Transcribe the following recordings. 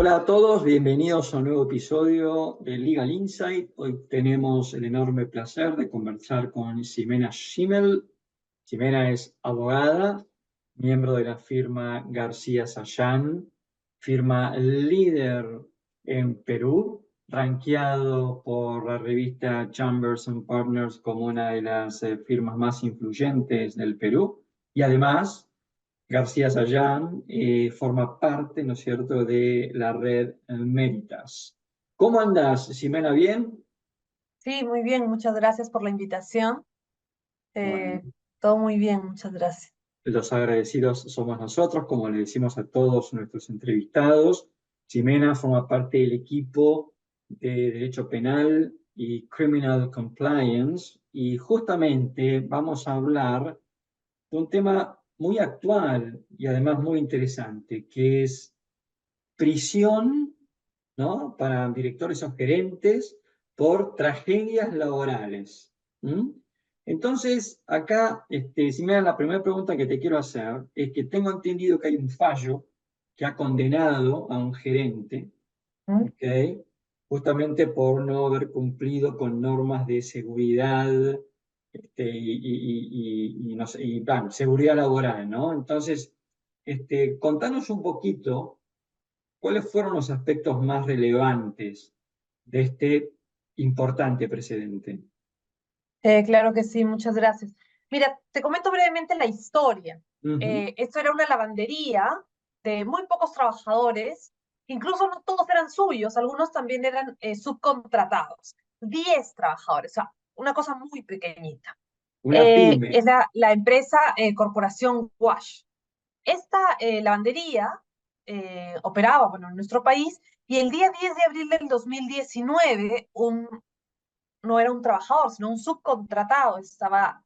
Hola a todos, bienvenidos a un nuevo episodio de Legal Insight. Hoy tenemos el enorme placer de conversar con Ximena Schimmel. Ximena es abogada, miembro de la firma García Sayán, firma líder en Perú, rankeado por la revista Chambers and Partners como una de las firmas más influyentes del Perú. Y además, García Sayán forma parte, ¿no es cierto?, de la red Méritas. ¿Cómo andas, Ximena? ¿Bien? Sí, muy bien, muchas gracias por la invitación. Bueno, Eh, Todo muy bien, muchas gracias. los agradecidos somos nosotros, como le decimos a todos nuestros entrevistados. Ximena forma parte del equipo de Derecho Penal y Criminal Compliance y justamente vamos a hablar de un tema muy actual y además muy interesante, que es prisión, ¿no? Para directores o gerentes por tragedias laborales. ¿Mm? Entonces, acá, si me dan la primera pregunta que te quiero hacer, es que tengo entendido que hay un fallo que ha condenado a un gerente, ¿Mm? ¿ok? Justamente por no haber cumplido con normas de seguridad y no sé, bueno, seguridad laboral, ¿no? Entonces, contanos un poquito. ¿Cuáles fueron los aspectos más relevantes de este importante precedente? Claro que sí, muchas gracias. Mira, te comento brevemente la historia. Ujú. Esto era una lavandería de muy pocos trabajadores, incluso no todos eran suyos, algunos también eran subcontratados. 10 trabajadores, o sea, una cosa muy pequeñita. Una pyme. Es la empresa Corporación Wash. Esta lavandería operaba, bueno, en nuestro país y el día 10 de abril del 2019 no era un trabajador, sino un subcontratado, estaba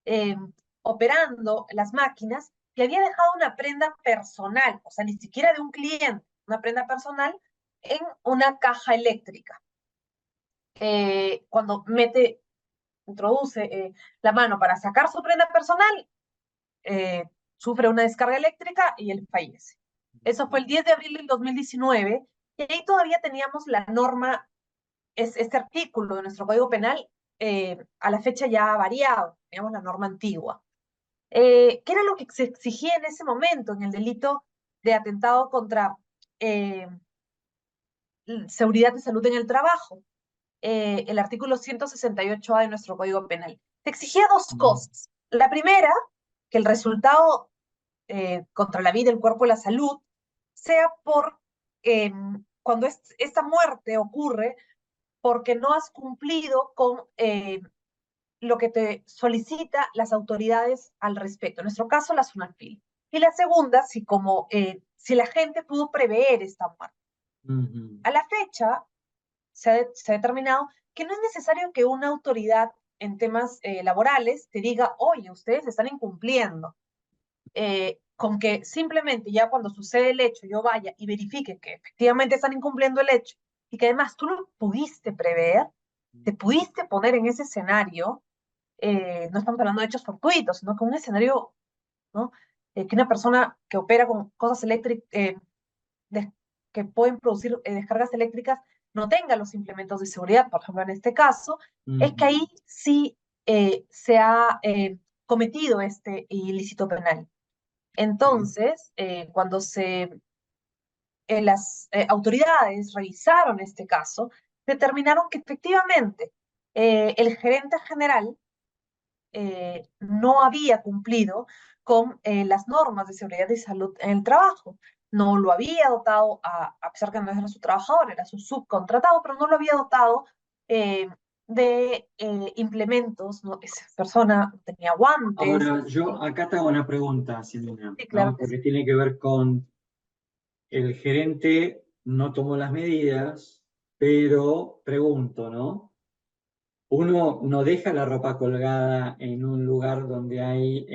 eh, operando las máquinas y había dejado una prenda personal, o sea, ni siquiera de un cliente, una prenda personal en una caja eléctrica. Cuando introduce la mano para sacar su prenda personal, eh, sufre una descarga eléctrica y él fallece. Eso fue el 10 de abril del 2019 y ahí todavía teníamos la norma, este artículo de nuestro Código Penal a la fecha ya ha variado, teníamos la norma antigua. ¿Qué era lo que se exigía en ese momento en el delito de atentado contra eh, seguridad y salud en el trabajo? El artículo 168A de nuestro Código Penal. Se exigía dos cosas. La primera, que el resultado contra la vida, el cuerpo y la salud sea por cuando esta muerte ocurre porque no has cumplido con lo que te solicita las autoridades al respecto. En nuestro caso, la SUNAFIL. Y la segunda, si la gente pudo prever esta muerte. Ujú. A la fecha, se ha determinado que no es necesario que una autoridad en temas laborales te diga, oye, ustedes están incumpliendo. Con que simplemente ya cuando sucede el hecho yo vaya y verifique que efectivamente están incumpliendo el hecho y que además tú lo pudiste prever, te pudiste poner en ese escenario, no estamos hablando de hechos fortuitos, sino que un escenario, ¿no? Que una persona que opera con cosas eléctricas, que pueden producir descargas eléctricas, no tenga los implementos de seguridad, por ejemplo, en este caso, es que ahí Ujú. sí se ha cometido este ilícito penal. Ok. Entonces, cuando las autoridades revisaron este caso, determinaron que efectivamente el gerente general no había cumplido con las normas de seguridad y salud en el trabajo. No lo había dotado, a pesar que no era su trabajador, era su subcontratado, pero no lo había dotado eh, de implementos, ¿no? Esa persona no tenía guantes. Ahora, yo acá te hago una pregunta, Silvina, Sí, claro ¿no? que sí. Porque tiene que ver con el gerente no tomó las medidas, pero pregunto, ¿no? Uno no deja la ropa colgada en un lugar donde hay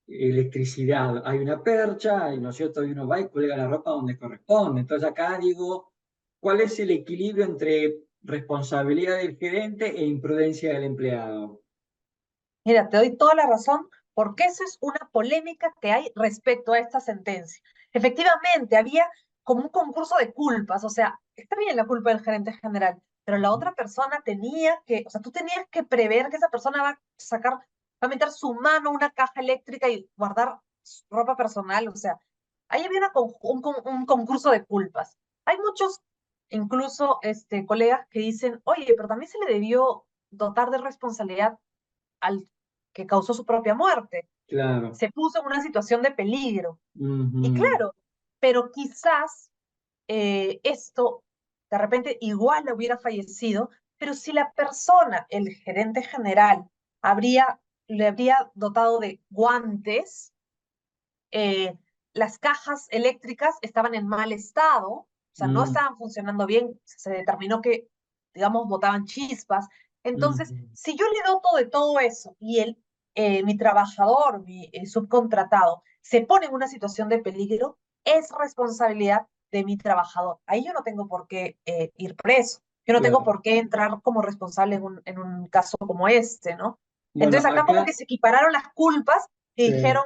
electricidad. Hay una percha, y ¿no es cierto? Y uno va y cuelga la ropa donde corresponde. Entonces acá digo, ¿cuál es el equilibrio entre responsabilidad del gerente e imprudencia del empleado? Mira, te doy toda la razón porque esa es una polémica que hay respecto a esta sentencia. Efectivamente, había como un concurso de culpas, o sea, está bien la culpa del gerente general, pero la otra persona tenía que, o sea, tú tenías que prever que esa persona va a sacar, va a meter su mano a una caja eléctrica y guardar su ropa personal, o sea, ahí había un concurso de culpas. Hay muchos, incluso, colegas que dicen, oye, pero también se le debió dotar de responsabilidad al que causó su propia muerte. Claro. Se puso en una situación de peligro. Y Ujú. claro, pero quizás esto de repente igual hubiera fallecido, pero si la persona, el gerente general, le habría dotado de guantes, eh, las cajas eléctricas estaban en mal estado, o sea, no Mm, estaban funcionando bien, se determinó que, digamos, botaban chispas. Entonces, ujú. si yo le doto de todo eso y mi trabajador, mi subcontratado, se pone en una situación de peligro, es responsabilidad de mi trabajador. Ahí yo no tengo por qué ir preso. Yo no tengo Claro. por qué entrar como responsable en un caso como este, ¿no? Bueno, Entonces acá como acá, que se equipararon las culpas y sí. dijeron,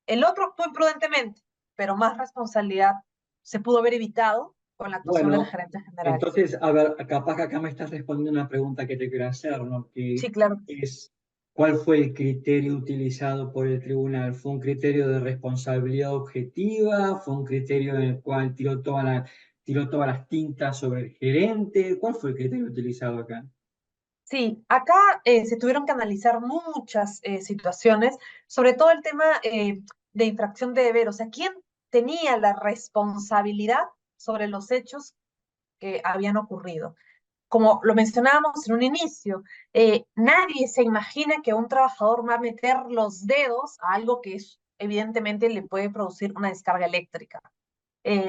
el otro actuó imprudentemente, pero más responsabilidad se pudo haber evitado con la actuación del Bueno, gerente general. entonces, a ver, capaz que acá me estás respondiendo una pregunta que te quiero hacer, ¿no? Que Sí, claro. es, ¿cuál fue el criterio utilizado por el tribunal? ¿Fue un criterio de responsabilidad objetiva? ¿Fue un criterio en el cual tiró todas las tintas sobre el gerente? ¿Cuál fue el criterio utilizado acá? Sí, acá se tuvieron que analizar muchas situaciones, sobre todo el tema de infracción de deber, o sea, ¿quién tenía la responsabilidad sobre los hechos que habían ocurrido? Como lo mencionábamos en un inicio, nadie se imagina que un trabajador va a meter los dedos a algo que evidentemente le puede producir una descarga eléctrica.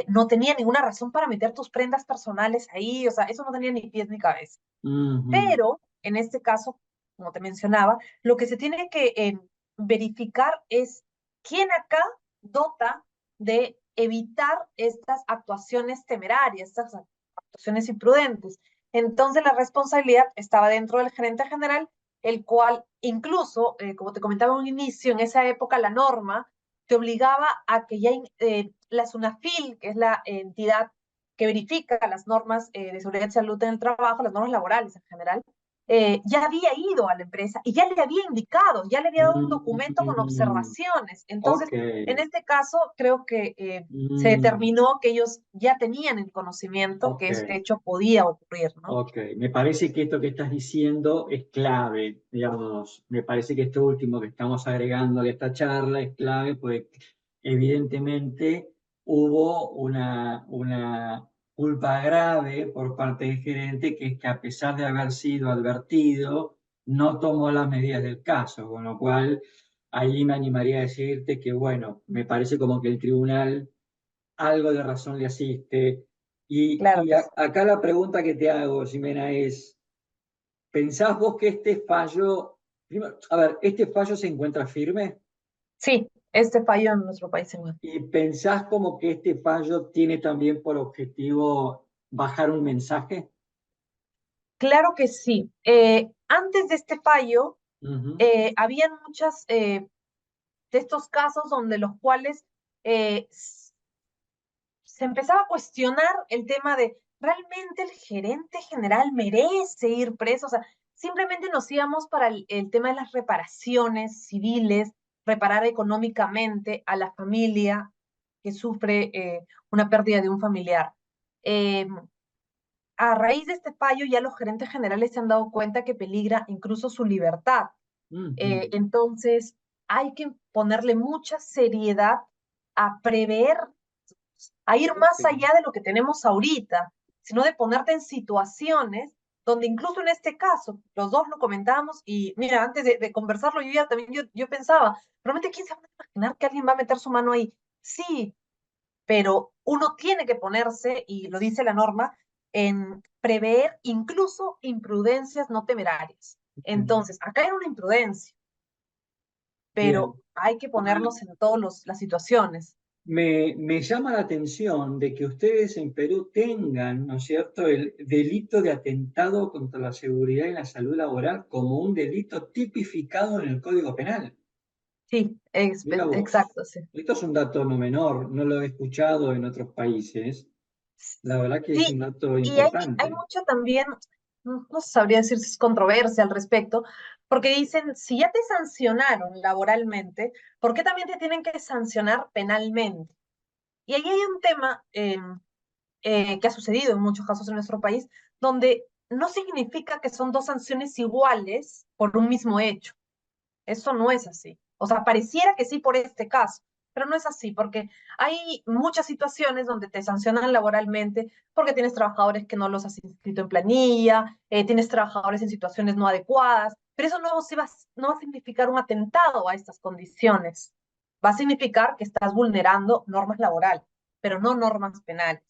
No tenía ninguna razón para meter tus prendas personales ahí, o sea, eso no tenía ni pies ni cabeza. Ujú. Pero en este caso, como te mencionaba, lo que se tiene que verificar es quién acá dota de evitar estas actuaciones temerarias, estas actuaciones imprudentes. Entonces la responsabilidad estaba dentro del gerente general, el cual incluso, como te comentaba en un inicio, en esa época la norma te obligaba a que ya la SUNAFIL, que es la entidad que verifica las normas de seguridad y salud en el trabajo, las normas laborales en general, ya había ido a la empresa y ya le había indicado, ya le había dado un documento con Mm, observaciones. ok. Entonces, en este caso, creo que se Mm, determinó que ellos ya tenían el conocimiento que ok. este hecho podía ocurrir, ¿no? Ok, me parece que esto que estás diciendo es clave, digamos, me parece que esto último que estamos agregando a esta charla es clave, porque evidentemente hubo una culpa grave por parte del gerente, que es que a pesar de haber sido advertido, no tomó las medidas del caso, con lo cual ahí me animaría a decirte que, bueno, me parece como que el tribunal algo de razón le asiste. Claro que sí. Acá la pregunta que te hago, Ximena, es, ¿pensás vos que este fallo, primero, a ver, este fallo se encuentra firme? Sí, este fallo en nuestro país se mueve. ¿Y pensás como que este fallo tiene también por objetivo bajar un mensaje? Claro que sí. Antes de este fallo, Ujú. habían muchas de estos casos donde los cuales se empezaba a cuestionar el tema de, ¿realmente el gerente general merece ir preso? O sea, simplemente nos íbamos para el tema de las reparaciones civiles, reparar económicamente a la familia que sufre una pérdida de un familiar. Eh, a raíz de este fallo, ya los gerentes generales se han dado cuenta que peligra incluso su libertad. Ujú. Entonces, hay que ponerle mucha seriedad a prever, a ir Ok. más allá de lo que tenemos ahorita, sino de ponerte en situaciones donde incluso en este caso, los dos lo comentábamos y mira, antes de conversarlo, yo ya también yo pensaba, realmente ¿quién se va a imaginar que alguien va a meter su mano ahí? Sí, pero uno tiene que ponerse, y lo dice la norma, en prever incluso imprudencias no temerarias. Ok. Entonces, acá era una imprudencia, pero Bien. hay que Bueno, ponernos en todas las situaciones. me llama la atención de que ustedes en Perú tengan, ¿no es cierto?, el delito de atentado contra la seguridad y la salud laboral como un delito tipificado en el Código Penal. Sí, Mira vos, exacto, sí. esto es un dato no menor, no lo he escuchado en otros países. La verdad que es Sí, un dato y hay importante. mucho también, no sabría decir si es controversia al respecto, porque dicen, si ya te sancionaron laboralmente, ¿por qué también te tienen que sancionar penalmente? Y ahí hay un tema que ha sucedido en muchos casos en nuestro país, donde no significa que son dos sanciones iguales por un mismo hecho. Eso no es así. O sea, pareciera que sí por este caso, pero no es así, porque hay muchas situaciones donde te sancionan laboralmente porque tienes trabajadores que no los has inscrito en planilla, tienes trabajadores en situaciones no adecuadas, pero eso no va a significar un atentado a estas condiciones. Va a significar que estás vulnerando normas laborales, pero no normas penales.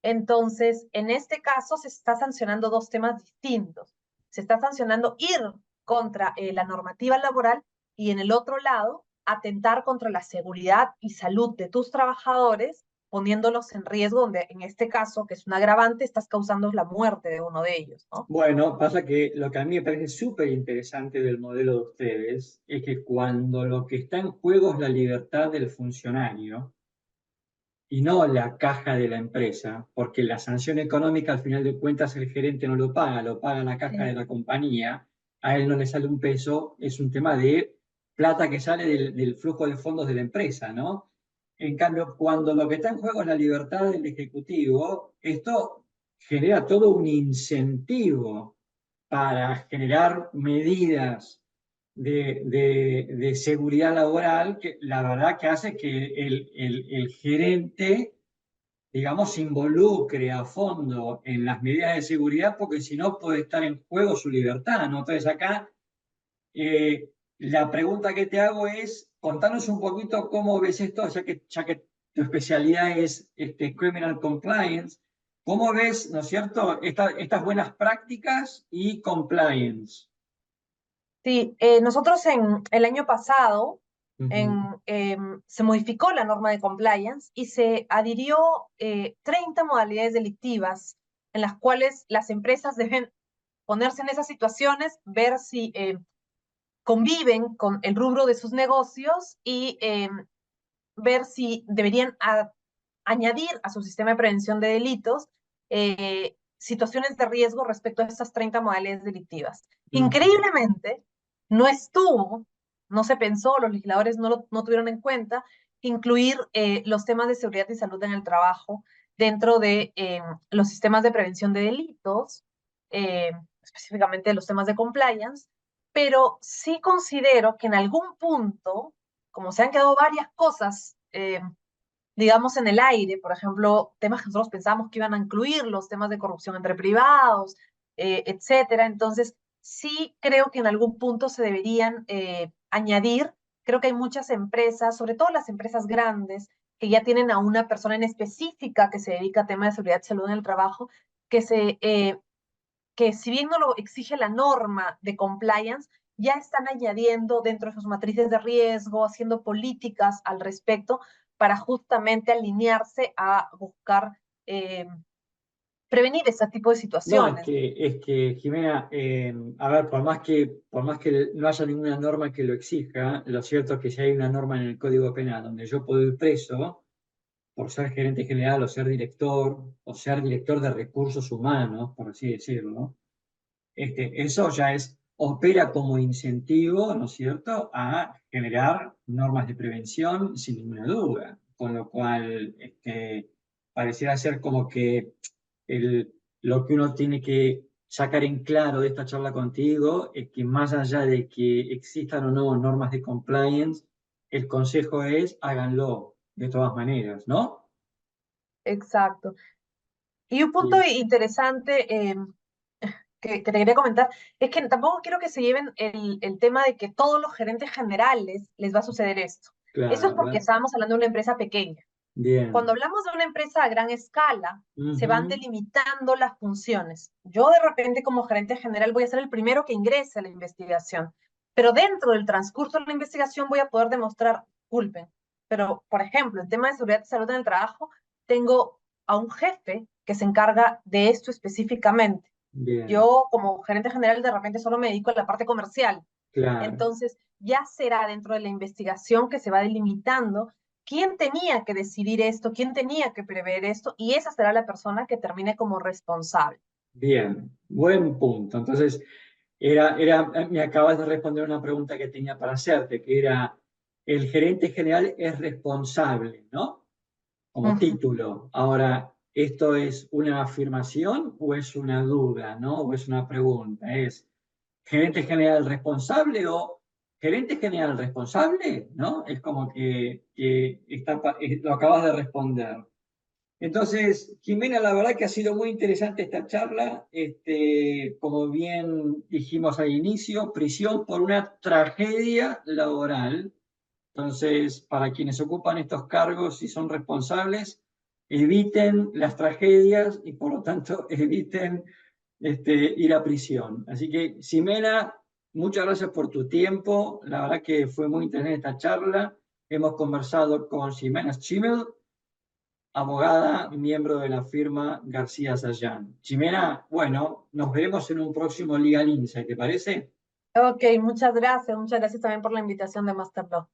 Entonces, en este caso se está sancionando dos temas distintos. Se está sancionando ir contra la normativa laboral y en el otro lado, atentar contra la seguridad y salud de tus trabajadores, poniéndolos en riesgo, donde en este caso, que es un agravante, estás causando la muerte de uno de ellos, ¿no? Bueno, pasa que lo que a mí me parece súper interesante del modelo de ustedes es que cuando lo que está en juego es la libertad del funcionario y no la caja de la empresa, porque la sanción económica al final de cuentas el gerente no lo paga la caja de Sí. la compañía, a él no le sale un peso, es un tema de plata que sale del flujo de fondos de la empresa, ¿no? En cambio, cuando lo que está en juego es la libertad del ejecutivo, esto genera todo un incentivo para generar medidas de seguridad laboral que la verdad que hace que el gerente, digamos, se involucre a fondo en las medidas de seguridad porque si no puede estar en juego su libertad, ¿no? Entonces acá la pregunta que te hago es, contanos un poquito cómo ves esto, ya que tu especialidad es criminal compliance, ¿cómo ves, no es cierto, estas buenas prácticas y compliance? Sí, nosotros en el año pasado Ujú. se modificó la norma de compliance y se adhirió 30 modalidades delictivas en las cuales las empresas deben ponerse en esas situaciones, ver si conviven con el rubro de sus negocios y ver si deberían añadir a su sistema de prevención de delitos situaciones de riesgo respecto a estas 30 modalidades delictivas. Ujú. Increíblemente, no estuvo, no se pensó, los legisladores no tuvieron en cuenta incluir los temas de seguridad y salud en el trabajo dentro de los sistemas de prevención de delitos, eh, específicamente los temas de compliance, pero sí considero que en algún punto, como se han quedado varias cosas, digamos, en el aire, por ejemplo, temas que nosotros pensábamos que iban a incluir, los temas de corrupción entre privados, etcétera. Entonces, sí creo que en algún punto se deberían añadir. Creo que hay muchas empresas, sobre todo las empresas grandes, que ya tienen a una persona en específica que se dedica a temas de seguridad y salud en el trabajo, que que si bien no lo exige la norma de compliance, ya están añadiendo dentro de sus matrices de riesgo, haciendo políticas al respecto para justamente alinearse a buscar prevenir ese tipo de No, situaciones. es que Jimena, a ver, por más que no haya ninguna norma que lo exija, lo cierto es que si hay una norma en el Código Penal donde yo puedo ir preso por ser gerente general o ser director de recursos humanos, por así decirlo, ¿no? Eso ya opera como incentivo, ¿no es cierto?, a generar normas de prevención sin ninguna duda, con lo cual pareciera ser como que lo que uno tiene que sacar en claro de esta charla contigo es que más allá de que existan o no normas de compliance, el consejo es háganlo de todas maneras, ¿no? Exacto. Y un punto Sí, interesante que te quería comentar es que tampoco quiero que se lleven el tema de que todos los gerentes generales les va a suceder esto. Eso es claro, porque ¿verdad? estábamos hablando de una empresa pequeña. Cuando Bien. hablamos de una empresa a gran escala, se van Ujú. delimitando las funciones. Yo de repente como gerente general voy a ser el primero que ingrese a la investigación, pero dentro del transcurso de la investigación voy a poder demostrar culpen. Pero, por ejemplo, en tema de seguridad y salud en el trabajo, tengo a un jefe que se encarga de esto específicamente. Bien. Yo como gerente general de repente solo me dedico a la parte comercial, claro, Entonces, ya será dentro de la investigación que se va delimitando quién tenía que decidir esto, quién tenía que prever esto, y esa será la persona que termine como responsable. bien, buen punto. Entonces, me acabas de responder una pregunta que tenía para hacerte, que era, el gerente general es responsable, ¿no? Como Ujú. título. Ahora, ¿esto es una afirmación o es una duda, ¿no? O es una pregunta. ¿Es gerente general responsable o gerente general responsable? ¿No? Es como que lo acabas de responder. Entonces, Jimena, la verdad que ha sido muy interesante esta charla. Como bien dijimos al inicio, prisión por una tragedia laboral. Entonces, para quienes ocupan estos cargos y son responsables, eviten las tragedias y por lo tanto eviten ir a prisión. Así que, Ximena, muchas gracias por tu tiempo. La verdad que fue muy interesante esta charla. Hemos conversado con Ximena Schimmel, abogada, miembro de la firma García Sayán. Ximena, bueno, nos veremos en un próximo Legal Insight, ¿te parece? Ok, muchas gracias también por la invitación de Masterlaw.